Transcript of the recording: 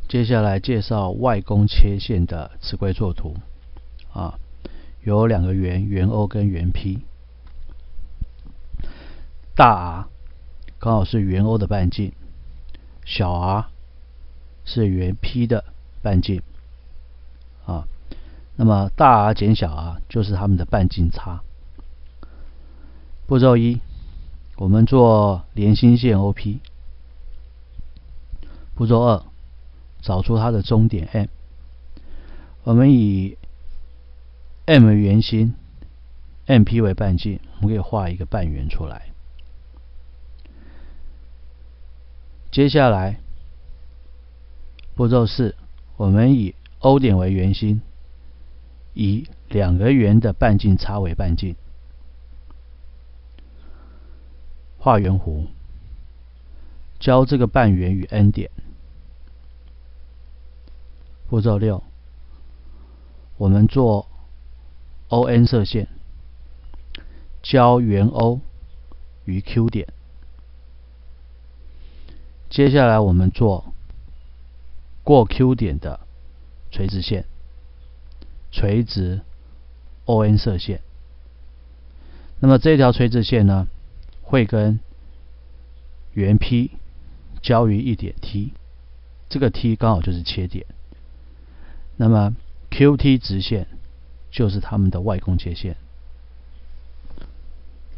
接下来介绍外弓切线的尺规作图有两个圆，圆 O 跟圆 P。大 R 刚好是圆 O 的半径，小 r 是圆 P 的半径那么大 R 减小 r 就是它们的半径差。步骤一，我们做连心线 OP。步骤二，找出它的终点 M。我们以 M 为圆心 ，MP 为半径，我们可以画一个半圆出来。接下来，步骤四，我们以 O 点为圆心，以两个圆的半径差为半径，画圆弧，交这个半圆与 N 点。步骤六，我们做 ON 射线，交圆 O 与 Q 点。接下来我们做过 Q 点的垂直线，垂直 ON 射线。那么这条垂直线呢，会跟圆 P 交于一点 T， 这个 T 刚好就是切点。那么 QT 直线就是它们的外弓切线。